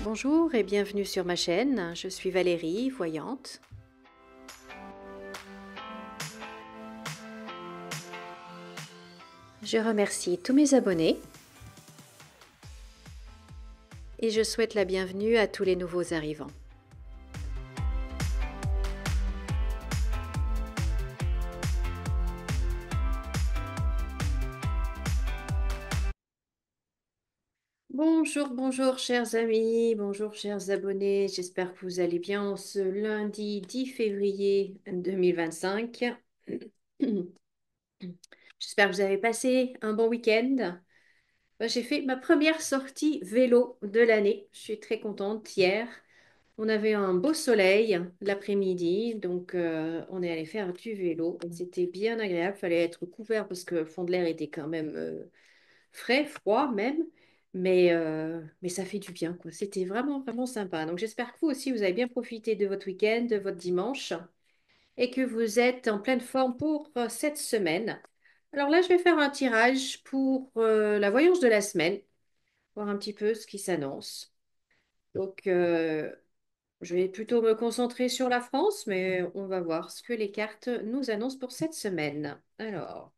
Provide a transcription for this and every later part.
Bonjour et bienvenue sur ma chaîne, je suis Valérie, voyante. Je remercie tous mes abonnés et je souhaite la bienvenue à tous les nouveaux arrivants. Bonjour, bonjour chers amis, bonjour chers abonnés, j'espère que vous allez bien en ce lundi 10 février 2025. J'espère que vous avez passé un bon week-end. J'ai fait ma première sortie vélo de l'année. Je suis très contente. Hier, on avait un beau soleil l'après-midi, donc on est allé faire du vélo. C'était bien agréable. Il fallait être couvert parce que le fond de l'air était quand même frais, froid même. Mais ça fait du bien, quoi. C'était vraiment, vraiment sympa. Donc j'espère que vous aussi, vous avez bien profité de votre week-end, de votre dimanche, et que vous êtes en pleine forme pour cette semaine. Alors là, je vais faire un tirage pour la voyance de la semaine, voir un petit peu ce qui s'annonce. Donc, je vais plutôt me concentrer sur la France, mais on va voir ce que les cartes nous annoncent pour cette semaine. Alors,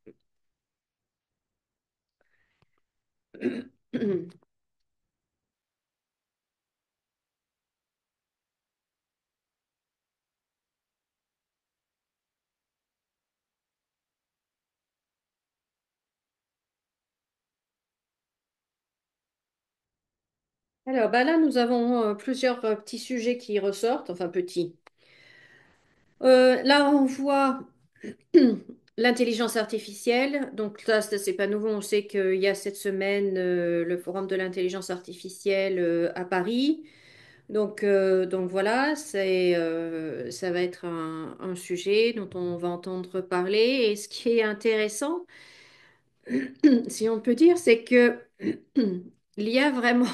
alors bah là, nous avons plusieurs petits sujets qui ressortent, enfin petits. Là, on voit l'intelligence artificielle. Donc là, ça, c'est pas nouveau. On sait qu'il y a cette semaine le forum de l'intelligence artificielle à Paris. Donc voilà, ça va être un sujet dont on va entendre parler. Et ce qui est intéressant, si on peut dire, c'est que il y a vraiment,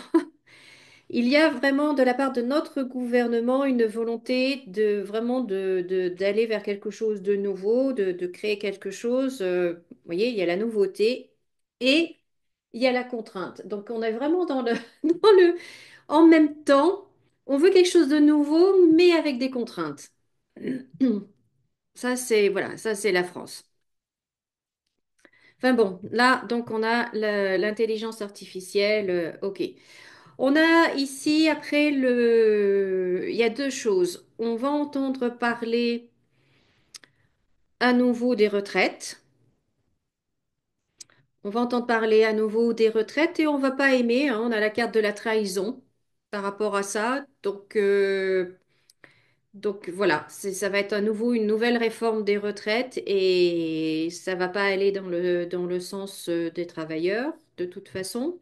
il y a vraiment de la part de notre gouvernement une volonté de vraiment d'aller vers quelque chose de nouveau, de créer quelque chose. Vous voyez, il y a la nouveauté et il y a la contrainte. Donc on est vraiment dans le, dans le, en même temps, on veut quelque chose de nouveau, mais avec des contraintes. Ça, c'est, voilà, ça, c'est la France. Enfin bon, là, donc on a l'intelligence artificielle, ok. On a ici, après, il y a deux choses. On va entendre parler à nouveau des retraites. On va entendre parler à nouveau des retraites et on va pas aimer, hein, on a la carte de la trahison par rapport à ça. Donc voilà, ça va être à nouveau une nouvelle réforme des retraites et ça va pas aller dans le sens des travailleurs de toute façon.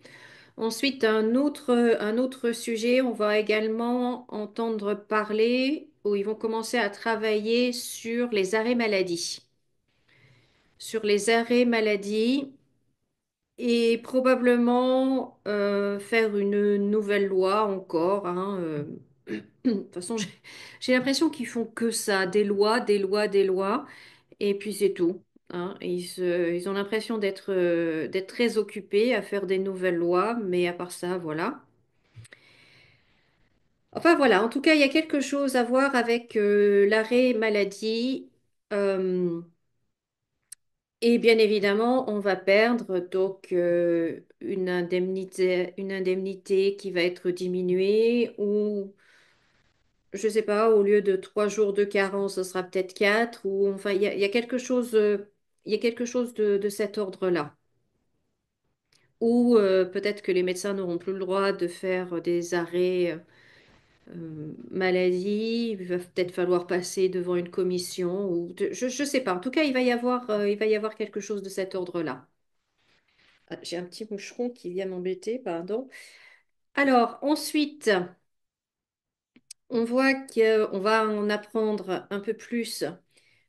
Ensuite, un autre sujet, on va également entendre parler, où ils vont commencer à travailler sur les arrêts maladie. Sur les arrêts maladie et probablement faire une nouvelle loi encore, hein, De toute façon, j'ai l'impression qu'ils font que ça, des lois, des lois, des lois, et puis c'est tout, hein. Ils ont l'impression d'être très occupés à faire des nouvelles lois, mais à part ça, voilà. Enfin voilà, en tout cas, il y a quelque chose à voir avec l'arrêt maladie. euh, et bien évidemment, on va perdre donc une indemnité qui va être diminuée ou je sais pas, au lieu de 3 jours de carence, ce sera peut-être quatre, ou enfin, il y a quelque chose, il y a quelque chose de cet ordre-là. Ou peut-être que les médecins n'auront plus le droit de faire des arrêts maladie, il va peut-être falloir passer devant une commission, ou je sais pas. En tout cas, il va y avoir quelque chose de cet ordre-là. Ah, j'ai un petit moucheron qui vient m'embêter, pardon. Alors, ensuite, on voit qu'on va en apprendre un peu plus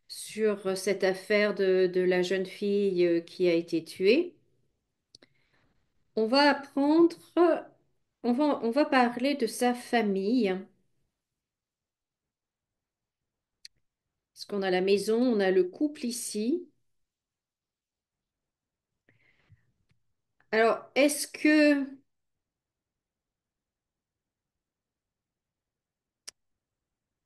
sur cette affaire de la jeune fille qui a été tuée. On va apprendre, on va parler de sa famille. Parce qu'on a la maison, on a le couple ici. Alors,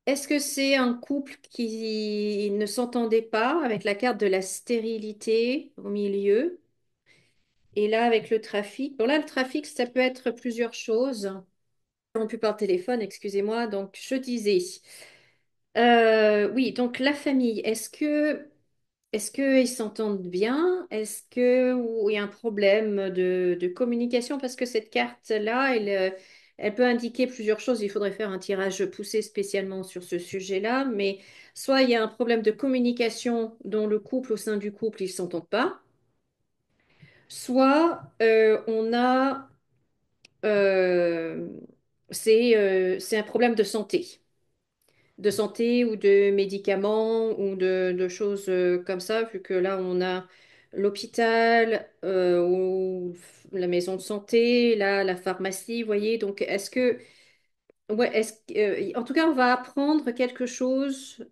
Est-ce que c'est un couple qui ne s'entendait pas avec la carte de la stérilité au milieu? Et là, avec le trafic, bon là, le trafic, ça peut être plusieurs choses. Rompu par téléphone, excusez-moi. Donc, je disais, oui, donc la famille, est-ce que ils s'entendent bien? Est-ce que ou il y a un problème de communication? Parce que cette carte-là, elle peut indiquer plusieurs choses. Il faudrait faire un tirage poussé spécialement sur ce sujet-là. Mais soit il y a un problème de communication dont le couple, au sein du couple, ils s'entendent pas. Soit on a euh, c'est un problème de santé ou de médicaments ou de choses comme ça, vu que là on a l'hôpital ou la maison de santé, là la pharmacie, vous voyez. Donc ouais, en tout cas on va apprendre quelque chose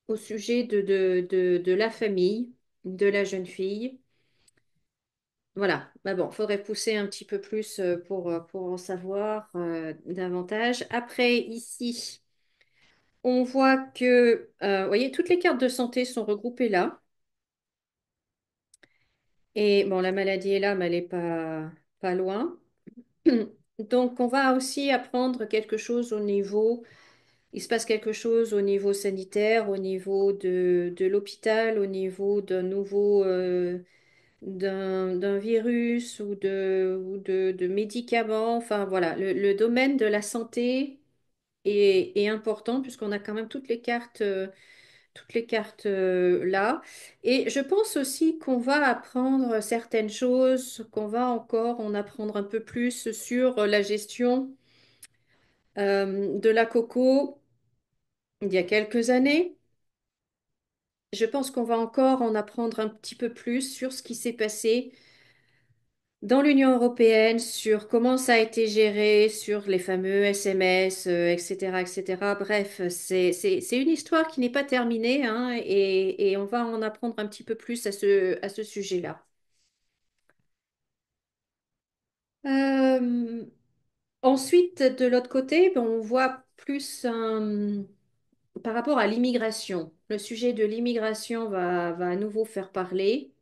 au sujet de la famille de la jeune fille. Voilà, bah bon, faudrait pousser un petit peu plus pour en savoir davantage. Après, ici, on voit que, vous voyez, toutes les cartes de santé sont regroupées là. Et bon, la maladie est là, mais elle n'est pas loin. Donc, on va aussi apprendre quelque chose au niveau, il se passe quelque chose au niveau sanitaire, au niveau de l'hôpital, au niveau d'un nouveau, d'un virus ou de médicaments. Enfin, voilà, le domaine de la santé est important puisqu'on a quand même toutes les cartes là. Et je pense aussi qu'on va apprendre certaines choses, qu'on va encore en apprendre un peu plus sur la gestion de la coco il y a quelques années. Je pense qu'on va encore en apprendre un petit peu plus sur ce qui s'est passé dans l'Union européenne, sur comment ça a été géré, sur les fameux SMS, etc., etc. Bref, c'est une histoire qui n'est pas terminée, hein, et on va en apprendre un petit peu plus à ce sujet-là. Euh, Ensuite, de l'autre côté, ben, on voit plus par rapport à l'immigration. Le sujet de l'immigration va à nouveau faire parler.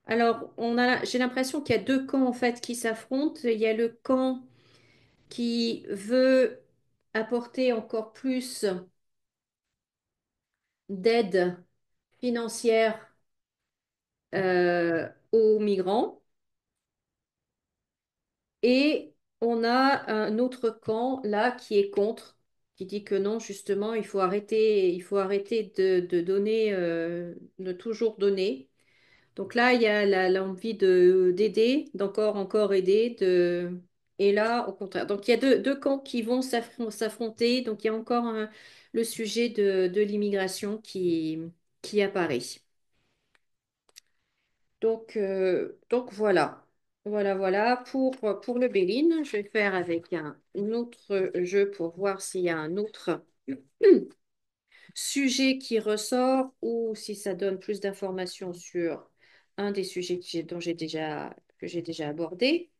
Alors, j'ai l'impression qu'il y a deux camps en fait qui s'affrontent. Il y a le camp qui veut apporter encore plus d'aide financière aux migrants. Et on a un autre camp là qui est contre, qui dit que non, justement, il faut arrêter de donner, de toujours donner. Donc là, il y a l'envie d'aider, encore aider, et là, au contraire. Donc il y a deux camps qui vont s'affronter. Donc il y a encore le sujet de l'immigration qui apparaît. Donc voilà. Voilà. Pour le Béline, je vais faire avec un autre jeu pour voir s'il y a un autre sujet qui ressort ou si ça donne plus d'informations sur un des sujets que j'ai déjà abordé.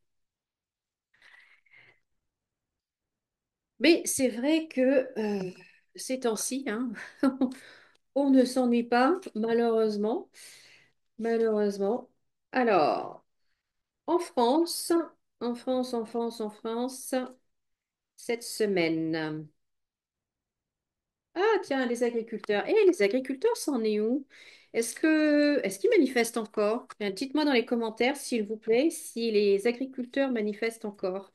Mais c'est vrai que ces temps-ci, hein, on ne s'ennuie pas, malheureusement. Malheureusement. Alors, en France, en France, cette semaine. Ah, tiens, les agriculteurs. Les agriculteurs, c'en est où? Est-ce qu'ils manifestent encore? Dites-moi dans les commentaires, s'il vous plaît, si les agriculteurs manifestent encore.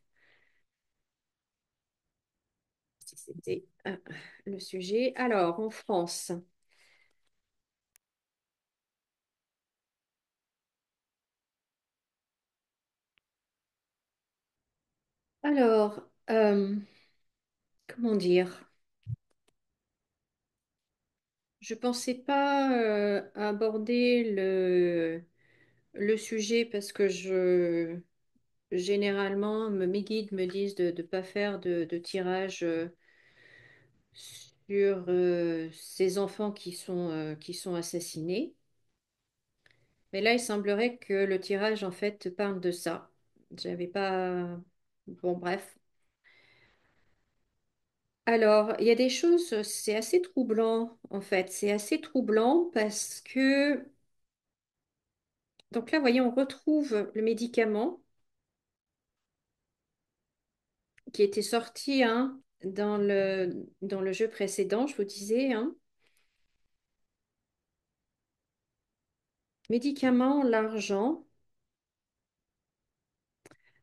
Si c'était le sujet. Alors, en France. Alors, comment dire? Je pensais pas aborder le sujet parce que généralement, mes guides me disent de ne pas faire de tirage sur ces enfants qui sont assassinés. Mais là, il semblerait que le tirage, en fait, parle de ça. J'avais pas... Bon, bref. Alors, il y a des choses, c'est assez troublant en fait. C'est assez troublant parce que, donc là, vous voyez, on retrouve le médicament qui était sorti hein, dans le jeu précédent, je vous disais. Hein. Médicament, l'argent.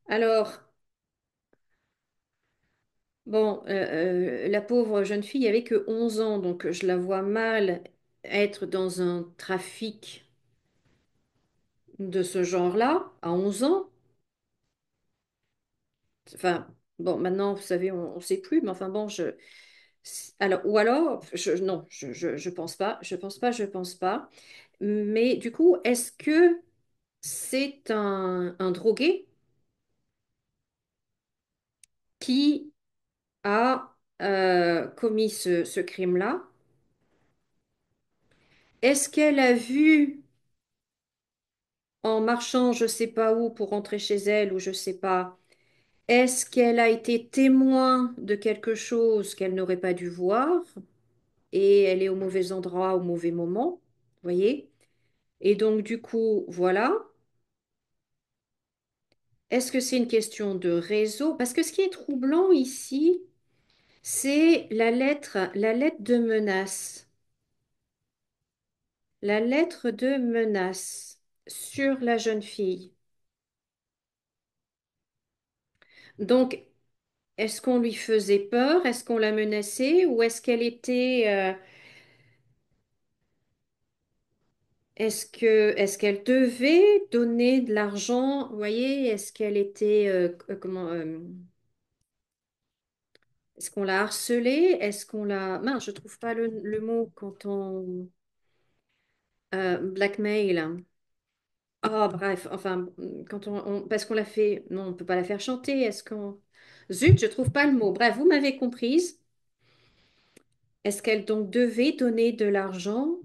Alors, bon, la pauvre jeune fille avait que 11 ans, donc je la vois mal être dans un trafic de ce genre-là à 11 ans. Enfin, bon, maintenant, vous savez, on ne sait plus, mais enfin bon, alors, ou alors, non, je pense pas, je pense pas, je pense pas. Mais du coup, est-ce que c'est un drogué qui a commis ce crime-là? Est-ce qu'elle a vu en marchant, je sais pas où, pour rentrer chez elle, ou je sais pas, est-ce qu'elle a été témoin de quelque chose qu'elle n'aurait pas dû voir et elle est au mauvais endroit au mauvais moment, voyez? Et donc, du coup, voilà. Est-ce que c'est une question de réseau? Parce que ce qui est troublant ici, c'est la lettre de menace. La lettre de menace sur la jeune fille. Donc, est-ce qu'on lui faisait peur? Est-ce qu'on la menaçait? Ou est-ce qu'elle devait donner de l'argent? Vous voyez, est-ce qu'elle était, est-ce qu'on l'a harcelée? Est-ce qu'on l'a, mince, je trouve pas le mot quand on, blackmail. Ah, bref, enfin, quand parce qu'on l'a fait, non, on peut pas la faire chanter. Est-ce qu'on, zut, je trouve pas le mot. Bref, vous m'avez comprise. Est-ce qu'elle donc devait donner de l'argent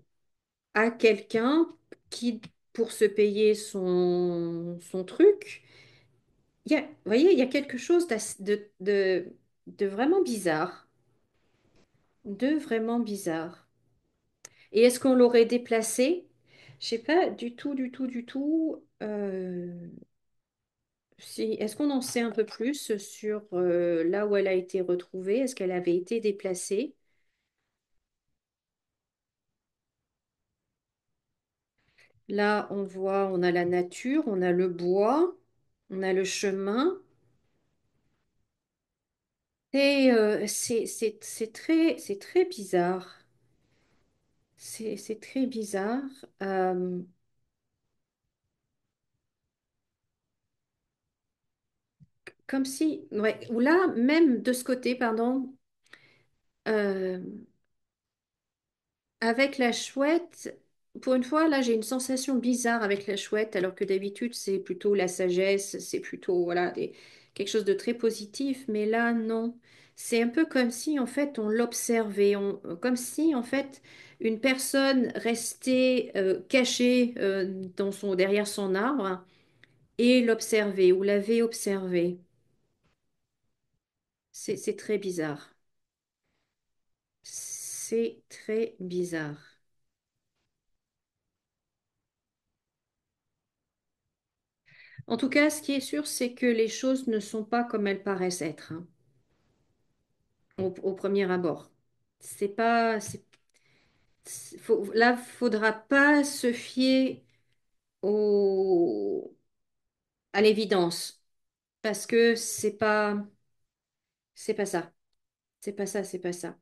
à quelqu'un qui, pour se payer son truc, vous voyez, il y a quelque chose de vraiment bizarre, de vraiment bizarre. Et est-ce qu'on l'aurait déplacée? Je sais pas du tout, du tout, du tout. Est-ce qu'on en sait un peu plus sur là où elle a été retrouvée? Est-ce qu'elle avait été déplacée? Là, on voit, on a la nature, on a le bois, on a le chemin. Et c'est très bizarre. C'est très bizarre. Euh, Comme si, ouais, ou là, même de ce côté, pardon, euh, avec la chouette, pour une fois, là, j'ai une sensation bizarre avec la chouette, alors que d'habitude, c'est plutôt la sagesse, c'est plutôt, voilà, quelque chose de très positif. Mais là, non. C'est un peu comme si, en fait, on l'observait, comme si, en fait, une personne restait cachée derrière son arbre et l'observait ou l'avait observé. C'est très bizarre. C'est très bizarre. En tout cas, ce qui est sûr, c'est que les choses ne sont pas comme elles paraissent être hein, au premier abord. C'est pas, là, faudra pas se fier au, à l'évidence parce que c'est pas ça, c'est pas ça, c'est pas ça.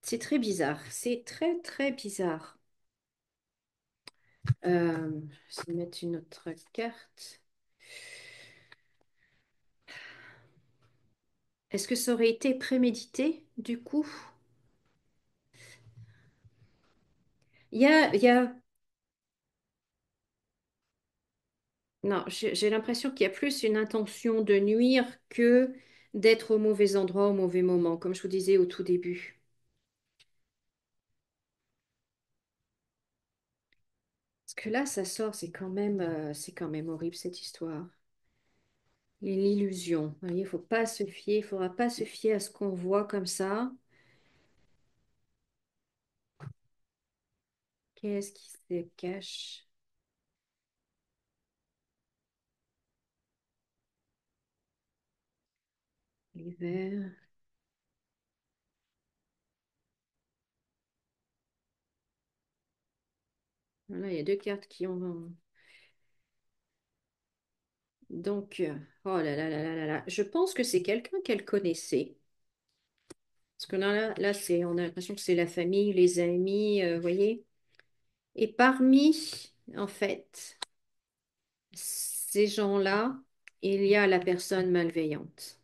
C'est très bizarre, c'est très très bizarre. Je vais mettre une autre carte. Est-ce que ça aurait été prémédité du coup? Il y a Non, j'ai l'impression qu'il y a plus une intention de nuire que d'être au mauvais endroit au mauvais moment, comme je vous disais au tout début. Parce que là, ça sort, c'est quand même horrible cette histoire. L'illusion. Vous voyez, il faut pas se fier, il faudra pas se fier à ce qu'on voit comme ça. Qu'est-ce qui se cache? L'hiver. Voilà, il y a deux cartes qui ont. Donc, oh là là là là là là. Je pense que c'est quelqu'un qu'elle connaissait. Parce que là c'est, on a l'impression que c'est la famille, les amis, vous voyez. Et parmi, en fait, ces gens-là, il y a la personne malveillante.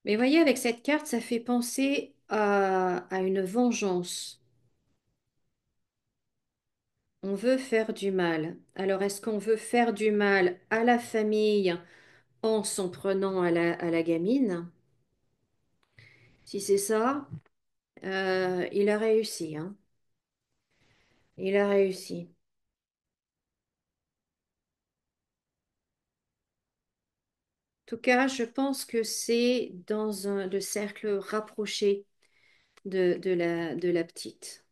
Mais voyez, avec cette carte, ça fait penser à une vengeance. On veut faire du mal. Alors, est-ce qu'on veut faire du mal à la famille en s'en prenant à la gamine? Si c'est ça, il a réussi, hein. Il a réussi. En tout cas, je pense que c'est dans le cercle rapproché de la petite.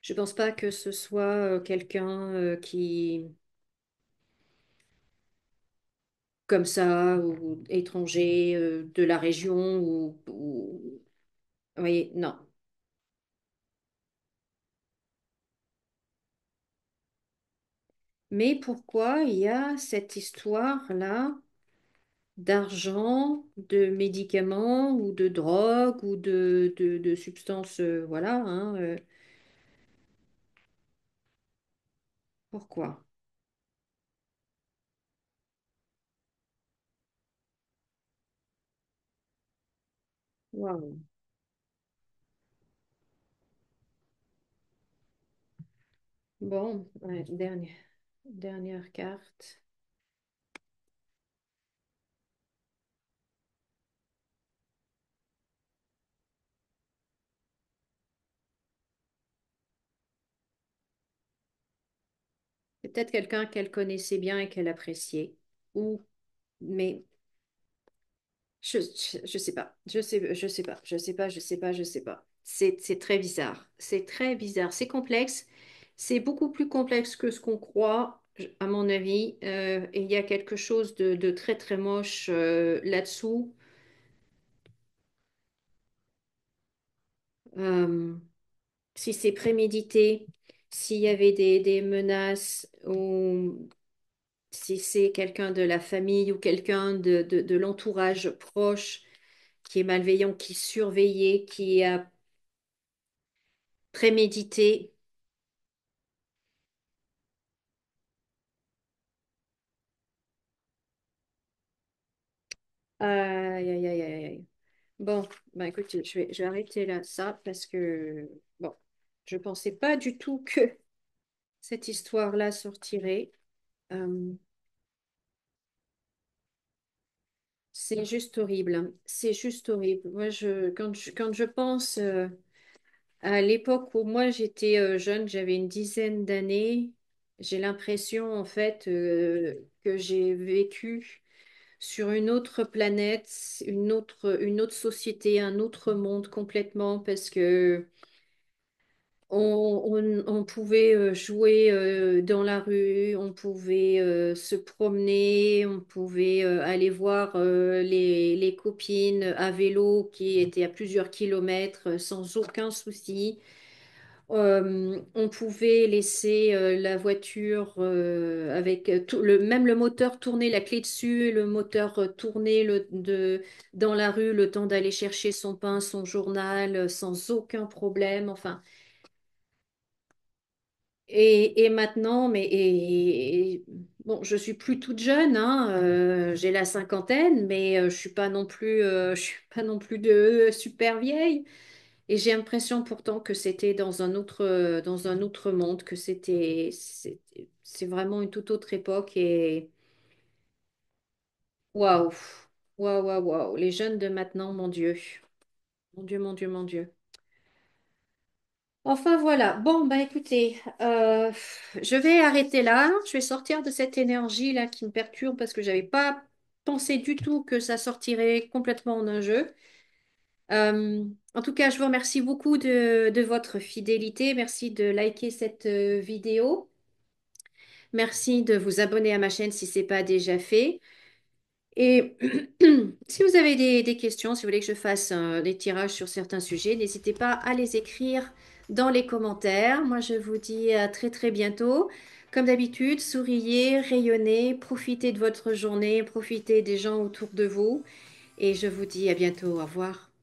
Je pense pas que ce soit quelqu'un qui, comme ça, ou étranger de la région, oui, non. Mais pourquoi il y a cette histoire-là d'argent, de médicaments ou de drogue ou de substances, voilà, hein, pourquoi? Waouh. Bon, ouais, dernière carte. C'est peut-être quelqu'un qu'elle connaissait bien et qu'elle appréciait. Ou, mais je sais pas. Je sais pas. Je sais pas. Je sais pas. Je sais pas. C'est très bizarre. C'est très bizarre. C'est complexe. C'est beaucoup plus complexe que ce qu'on croit, à mon avis. Et il y a quelque chose de très très moche là-dessous. Euh, si c'est prémédité, s'il y avait des menaces ou si c'est quelqu'un de la famille ou quelqu'un de l'entourage proche qui est malveillant, qui surveillait, qui a prémédité. Aïe, aïe, aïe, aïe, aïe. Bon, bah écoute, je vais arrêter là ça parce que, bon, je pensais pas du tout que cette histoire-là sortirait. Euh, c'est juste horrible, hein. C'est juste horrible. Moi, quand je pense à l'époque où moi j'étais jeune, j'avais une dizaine d'années, j'ai l'impression en fait que j'ai vécu sur une autre planète, une autre société, un autre monde complètement parce que on pouvait jouer dans la rue, on pouvait se promener, on pouvait aller voir les copines à vélo qui étaient à plusieurs kilomètres sans aucun souci. On pouvait laisser la voiture avec tout, même le moteur tourner, la clé dessus, le moteur tourner dans la rue le temps d'aller chercher son pain, son journal, sans aucun problème. Enfin, et maintenant, bon, je suis plus toute jeune, hein, j'ai la cinquantaine, mais je suis pas non plus, je suis pas non plus de super vieille. Et j'ai l'impression pourtant que c'était dans un autre monde, que c'est vraiment une toute autre époque. Et waouh, waouh, waouh, waouh, les jeunes de maintenant, mon Dieu, mon Dieu, mon Dieu, mon Dieu. Enfin voilà. Bon, bah écoutez, je vais arrêter là. Je vais sortir de cette énergie là qui me perturbe parce que j'avais pas pensé du tout que ça sortirait complètement en un jeu. En tout cas, je vous remercie beaucoup de votre fidélité. Merci de liker cette vidéo. Merci de vous abonner à ma chaîne si ce n'est pas déjà fait. Et si vous avez des questions, si vous voulez que je fasse des tirages sur certains sujets, n'hésitez pas à les écrire dans les commentaires. Moi, je vous dis à très très bientôt. Comme d'habitude, souriez, rayonnez, profitez de votre journée, profitez des gens autour de vous. Et je vous dis à bientôt. Au revoir.